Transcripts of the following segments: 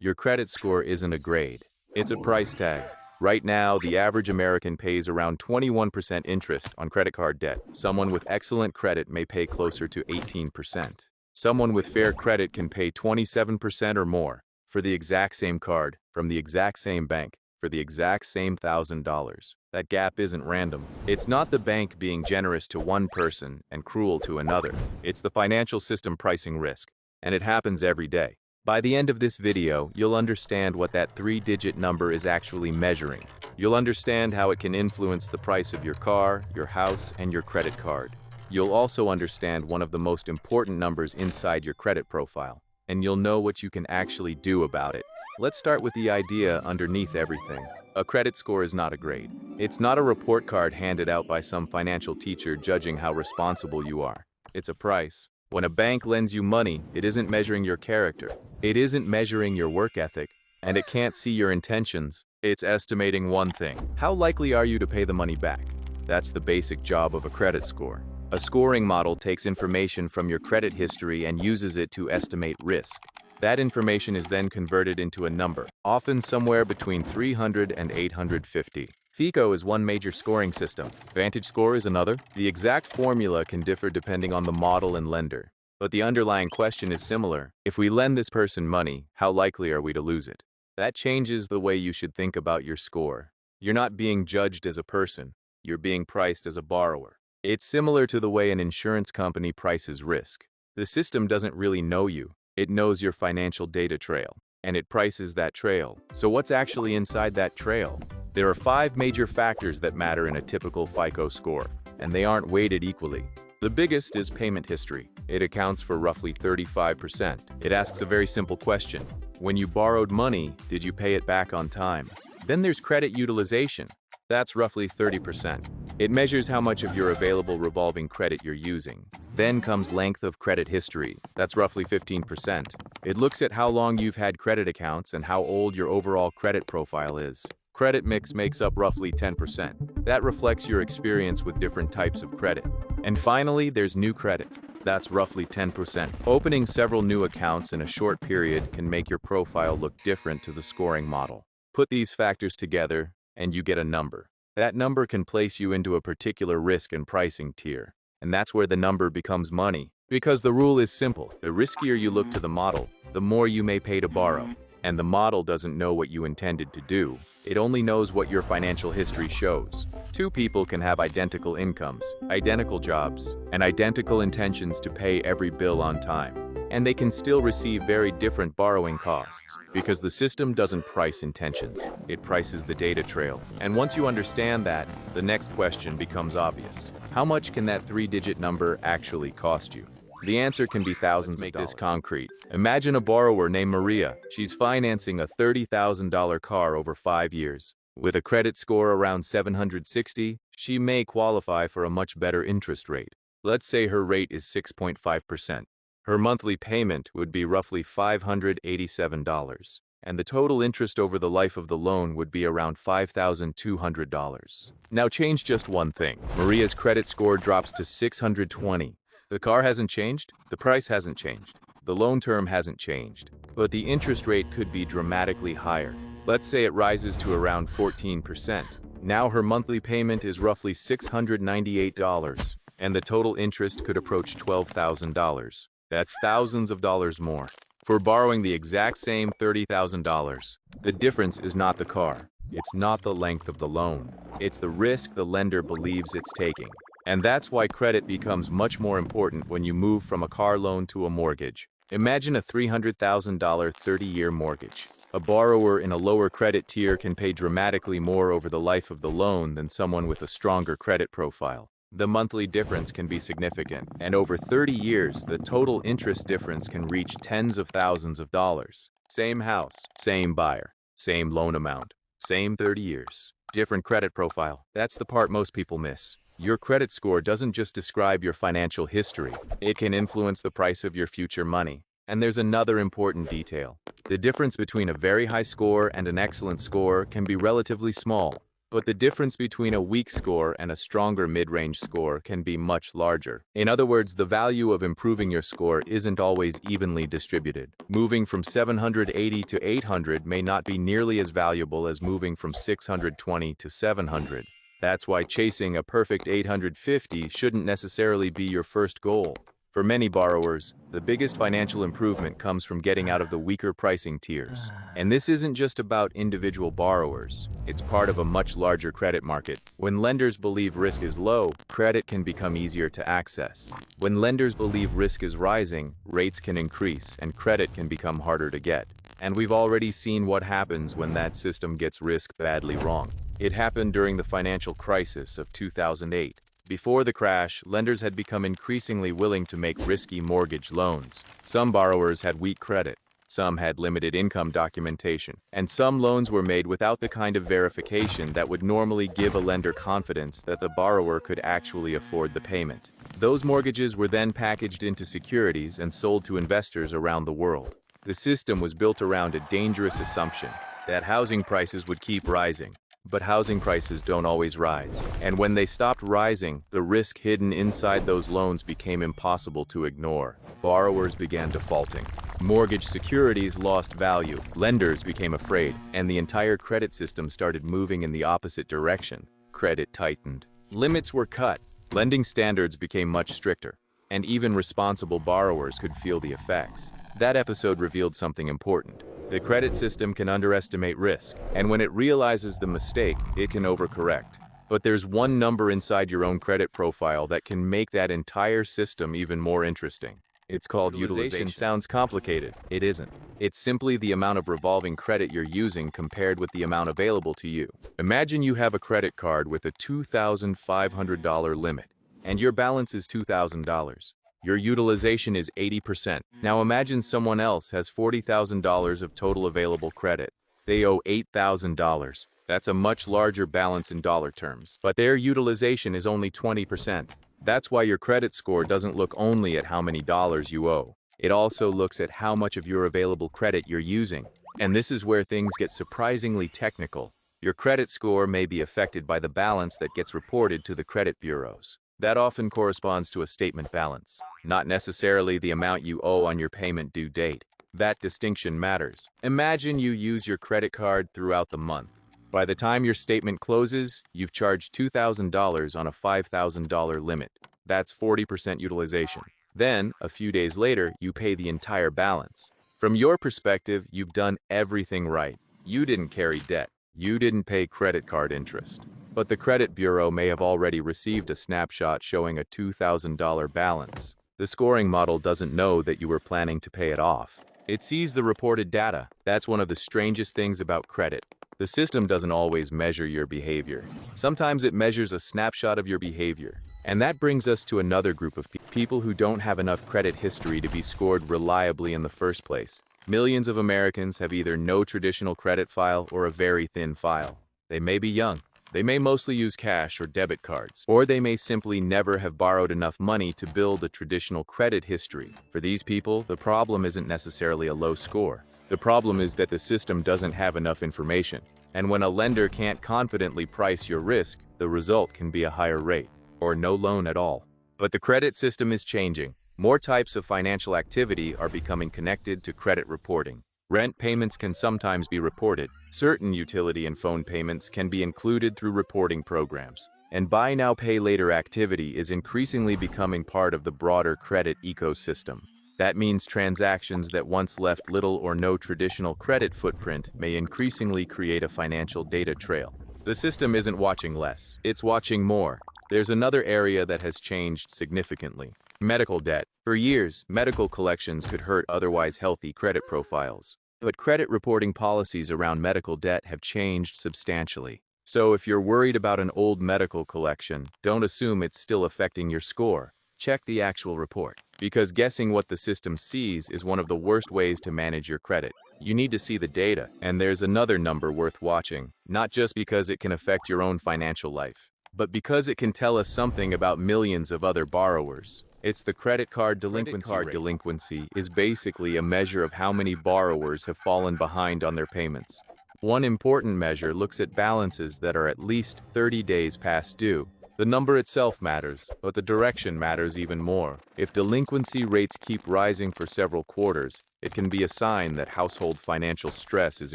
Your credit score isn't a grade. It's a price tag. Right now, the average American pays around 21% interest on credit card debt. Someone with excellent credit may pay closer to 18%. Someone with fair credit can pay 27% or more for the exact same card from the exact same bank for the exact same $1,000. That gap isn't random. It's not the bank being generous to one person and cruel to another. It's the financial system pricing risk, and it happens every day. By the end of this video, you'll understand what that 3-digit number is actually measuring. You'll understand how it can influence the price of your car, your house, and your credit card. You'll also understand one of the most important numbers inside your credit profile, and you'll know what you can actually do about it. Let's start with the idea underneath everything. A credit score is not a grade. It's not a report card handed out by some financial teacher judging how responsible you are. It's a price. When a bank lends you money, it isn't measuring your character. It isn't measuring your work ethic, and it can't see your intentions. It's estimating one thing. How likely are you to pay the money back? That's the basic job of a credit score. A scoring model takes information from your credit history and uses it to estimate risk. That information is then converted into a number, often somewhere between 300 and 850. FICO is one major scoring system. VantageScore is another. The exact formula can differ depending on the model and lender, but the underlying question is similar. If we lend this person money, how likely are we to lose it? That changes the way you should think about your score. You're not being judged as a person. You're being priced as a borrower. It's similar to the way an insurance company prices risk. The system doesn't really know you. It knows your financial data trail, and it prices that trail. So what's actually inside that trail? There are 5 major factors that matter in a typical FICO score, and they aren't weighted equally. The biggest is payment history. It accounts for roughly 35%. It asks a very simple question. When you borrowed money, did you pay it back on time? Then there's credit utilization. That's roughly 30%. It measures how much of your available revolving credit you're using. Then comes length of credit history. That's roughly 15%. It looks at how long you've had credit accounts and how old your overall credit profile is. Credit mix makes up roughly 10%. That reflects your experience with different types of credit. And finally, there's new credit. That's roughly 10%. Opening several new accounts in a short period can make your profile look different to the scoring model. Put these factors together, and you get a number. That number can place you into a particular risk and pricing tier. And that's where the number becomes money. Because the rule is simple. The riskier you look to the model, the more you may pay to borrow. And the model doesn't know what you intended to do. It only knows what your financial history shows. 2 people can have identical incomes, identical jobs, and identical intentions to pay every bill on time. And they can still receive very different borrowing costs, because the system doesn't price intentions, it prices the data trail. And once you understand that, the next question becomes obvious. How much can that 3-digit number actually cost you? The answer can be thousands of dollars. Make this concrete. Imagine a borrower named Maria. She's financing a $30,000 car over 5 years. With a credit score around 760, she may qualify for a much better interest rate. Let's say her rate is 6.5%. Her monthly payment would be roughly $587, and the total interest over the life of the loan would be around $5,200. Now change just one thing. Maria's credit score drops to 620. The car hasn't changed, the price hasn't changed, the loan term hasn't changed, but the interest rate could be dramatically higher. Let's say it rises to around 14%. Now her monthly payment is roughly $698, and the total interest could approach $12,000. That's thousands of dollars more. For borrowing the exact same $30,000, the difference is not the car. It's not the length of the loan. It's the risk the lender believes it's taking. And that's why credit becomes much more important when you move from a car loan to a mortgage. Imagine a $300,000 30-year mortgage. A borrower in a lower credit tier can pay dramatically more over the life of the loan than someone with a stronger credit profile. The monthly difference can be significant, and over 30 years, the total interest difference can reach tens of thousands of dollars. Same house, same buyer, same loan amount, same 30 years. Different credit profile. That's the part most people miss. Your credit score doesn't just describe your financial history. It can influence the price of your future money. And there's another important detail. The difference between a very high score and an excellent score can be relatively small. But the difference between a weak score and a stronger mid-range score can be much larger. In other words, the value of improving your score isn't always evenly distributed. Moving from 780 to 800 may not be nearly as valuable as moving from 620 to 700. That's why chasing a perfect 850 shouldn't necessarily be your first goal. For many borrowers, the biggest financial improvement comes from getting out of the weaker pricing tiers. And this isn't just about individual borrowers. It's part of a much larger credit market. When lenders believe risk is low, credit can become easier to access. When lenders believe risk is rising, rates can increase and credit can become harder to get. And we've already seen what happens when that system gets risk badly wrong. It happened during the financial crisis of 2008. Before the crash, lenders had become increasingly willing to make risky mortgage loans. Some borrowers had weak credit, some had limited income documentation, and some loans were made without the kind of verification that would normally give a lender confidence that the borrower could actually afford the payment. Those mortgages were then packaged into securities and sold to investors around the world. The system was built around a dangerous assumption that housing prices would keep rising. But housing prices don't always rise. And when they stopped rising, the risk hidden inside those loans became impossible to ignore. Borrowers began defaulting. Mortgage securities lost value. Lenders became afraid, and the entire credit system started moving in the opposite direction. Credit tightened. Limits were cut. Lending standards became much stricter, and even responsible borrowers could feel the effects. That episode revealed something important. The credit system can underestimate risk, and when it realizes the mistake, it can overcorrect. But there's one number inside your own credit profile that can make that entire system even more interesting. It's called utilization. Sounds complicated. It isn't. It's simply the amount of revolving credit you're using compared with the amount available to you. Imagine you have a credit card with a $2,500 limit, and your balance is $2,000. Your utilization is 80%. Now imagine someone else has $40,000 of total available credit. They owe $8,000. That's a much larger balance in dollar terms. But their utilization is only 20%. That's why your credit score doesn't look only at how many dollars you owe. It also looks at how much of your available credit you're using. And this is where things get surprisingly technical. Your credit score may be affected by the balance that gets reported to the credit bureaus. That often corresponds to a statement balance, not necessarily the amount you owe on your payment due date. That distinction matters. Imagine you use your credit card throughout the month. By the time your statement closes, you've charged $2,000 on a $5,000 limit. That's 40% utilization. Then, a few days later, you pay the entire balance. From your perspective, you've done everything right. You didn't carry debt. You didn't pay credit card interest. But the credit bureau may have already received a snapshot showing a $2,000 balance. The scoring model doesn't know that you were planning to pay it off. It sees the reported data. That's one of the strangest things about credit. The system doesn't always measure your behavior. Sometimes it measures a snapshot of your behavior. And that brings us to another group of people who don't have enough credit history to be scored reliably in the first place. Millions of Americans have either no traditional credit file or a very thin file. They may be young. They may mostly use cash or debit cards, or they may simply never have borrowed enough money to build a traditional credit history. For these people, the problem isn't necessarily a low score. The problem is that the system doesn't have enough information. And when a lender can't confidently price your risk, the result can be a higher rate, or no loan at all. But the credit system is changing. More types of financial activity are becoming connected to credit reporting. Rent payments can sometimes be reported. Certain utility and phone payments can be included through reporting programs. And buy now, pay later activity is increasingly becoming part of the broader credit ecosystem. That means transactions that once left little or no traditional credit footprint may increasingly create a financial data trail. The system isn't watching less, it's watching more. There's another area that has changed significantly. Medical debt. For years, medical collections could hurt otherwise healthy credit profiles. But credit reporting policies around medical debt have changed substantially. So if you're worried about an old medical collection, don't assume it's still affecting your score. Check the actual report. Because guessing what the system sees is one of the worst ways to manage your credit. You need to see the data, and there's another number worth watching, not just because it can affect your own financial life, but because it can tell us something about millions of other borrowers. It's the credit card delinquency. Credit card delinquency is basically a measure of how many borrowers have fallen behind on their payments. One important measure looks at balances that are at least 30 days past due. The number itself matters, but the direction matters even more. If delinquency rates keep rising for several quarters, it can be a sign that household financial stress is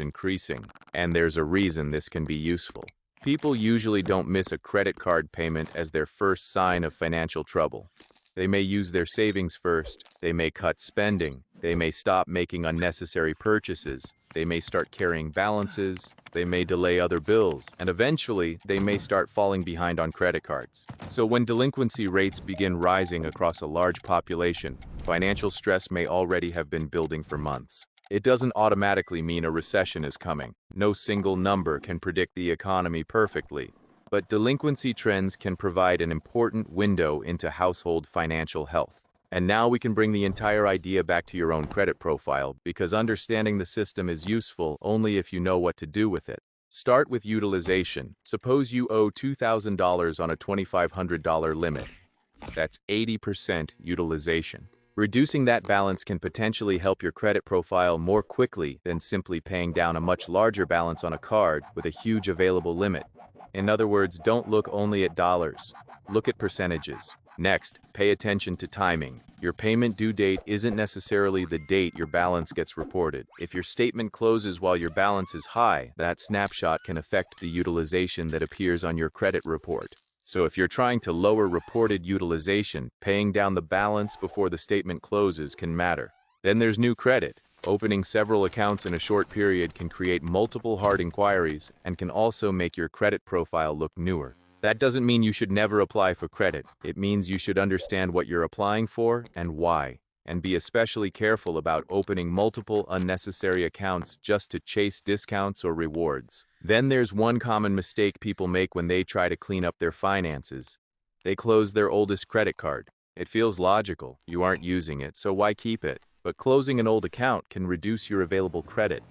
increasing, and there's a reason this can be useful. People usually don't miss a credit card payment as their first sign of financial trouble. They may use their savings first, they may cut spending, they may stop making unnecessary purchases, they may start carrying balances, they may delay other bills, and eventually they may start falling behind on credit cards. So when delinquency rates begin rising across a large population, financial stress may already have been building for months. It doesn't automatically mean a recession is coming. No single number can predict the economy perfectly. But delinquency trends can provide an important window into household financial health. And now we can bring the entire idea back to your own credit profile, because understanding the system is useful only if you know what to do with it. Start with utilization. Suppose you owe $2,000 on a $2,500 limit. That's 80% utilization. Reducing that balance can potentially help your credit profile more quickly than simply paying down a much larger balance on a card with a huge available limit. In other words, don't look only at dollars. Look at percentages. Next, pay attention to timing. Your payment due date isn't necessarily the date your balance gets reported. If your statement closes while your balance is high, that snapshot can affect the utilization that appears on your credit report. So if you're trying to lower reported utilization, paying down the balance before the statement closes can matter. Then there's new credit. Opening several accounts in a short period can create multiple hard inquiries and can also make your credit profile look newer. That doesn't mean you should never apply for credit. It means you should understand what you're applying for and why, and be especially careful about opening multiple unnecessary accounts just to chase discounts or rewards. Then there's one common mistake people make when they try to clean up their finances. They close their oldest credit card. It feels logical. You aren't using it, so why keep it? But closing an old account can reduce your available credit.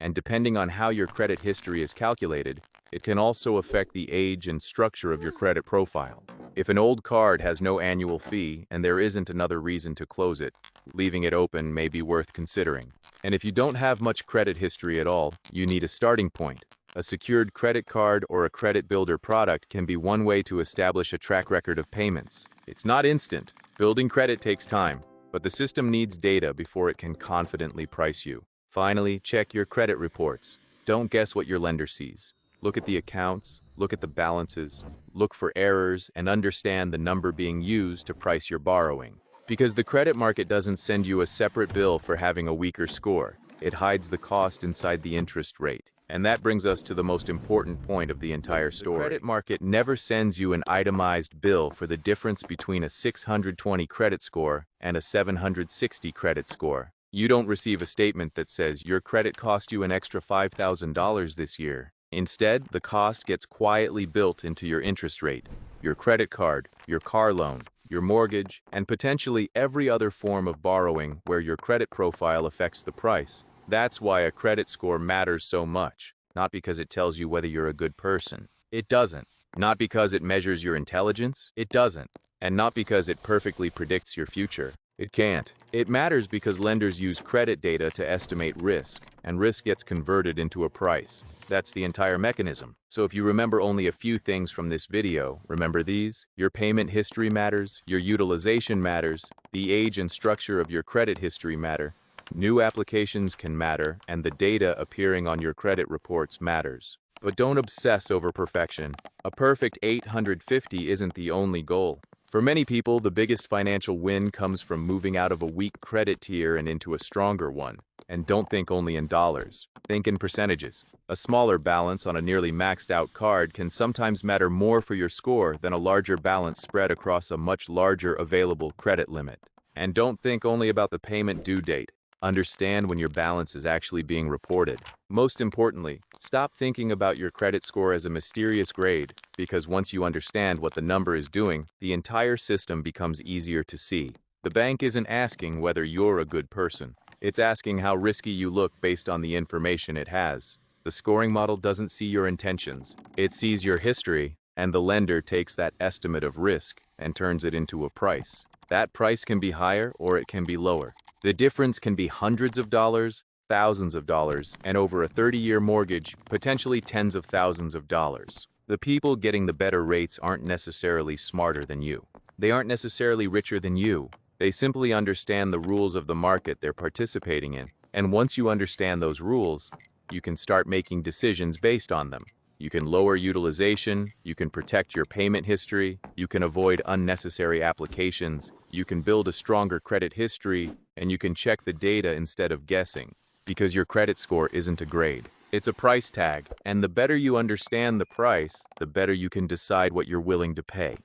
And depending on how your credit history is calculated, it can also affect the age and structure of your credit profile. If an old card has no annual fee and there isn't another reason to close it, leaving it open may be worth considering. And if you don't have much credit history at all, you need a starting point. A secured credit card or a credit builder product can be one way to establish a track record of payments. It's not instant. Building credit takes time, but the system needs data before it can confidently price you. Finally, check your credit reports. Don't guess what your lender sees. Look at the accounts, look at the balances, look for errors, and understand the number being used to price your borrowing. Because the credit market doesn't send you a separate bill for having a weaker score. It hides the cost inside the interest rate. And that brings us to the most important point of the entire story. The credit market never sends you an itemized bill for the difference between a 620 credit score and a 760 credit score. You don't receive a statement that says your credit cost you an extra $5,000 this year. Instead, the cost gets quietly built into your interest rate, your credit card, your car loan, your mortgage, and potentially every other form of borrowing where your credit profile affects the price. That's why a credit score matters so much, not because it tells you whether you're a good person. It doesn't. Not because it measures your intelligence. It doesn't. And not because it perfectly predicts your future. It can't. It matters because lenders use credit data to estimate risk, and risk gets converted into a price. That's the entire mechanism. So if you remember only a few things from this video, remember these: your payment history matters, your utilization matters, the age and structure of your credit history matter, new applications can matter, and the data appearing on your credit reports matters. But don't obsess over perfection. A perfect 850 isn't the only goal. For many people, the biggest financial win comes from moving out of a weak credit tier and into a stronger one. And don't think only in dollars. Think in percentages. A smaller balance on a nearly maxed out card can sometimes matter more for your score than a larger balance spread across a much larger available credit limit. And don't think only about the payment due date. Understand when your balance is actually being reported. Most importantly, stop thinking about your credit score as a mysterious grade, because once you understand what the number is doing, the entire system becomes easier to see. The bank isn't asking whether you're a good person. It's asking how risky you look based on the information it has. The scoring model doesn't see your intentions. It sees your history, and the lender takes that estimate of risk and turns it into a price. That price can be higher or it can be lower. The difference can be hundreds of dollars, thousands of dollars, and over a 30-year mortgage, potentially tens of thousands of dollars. The people getting the better rates aren't necessarily smarter than you. They aren't necessarily richer than you. They simply understand the rules of the market they're participating in. And once you understand those rules, you can start making decisions based on them. You can lower utilization, you can protect your payment history, you can avoid unnecessary applications, you can build a stronger credit history, and you can check the data instead of guessing. Because your credit score isn't a grade. It's a price tag, and the better you understand the price, the better you can decide what you're willing to pay.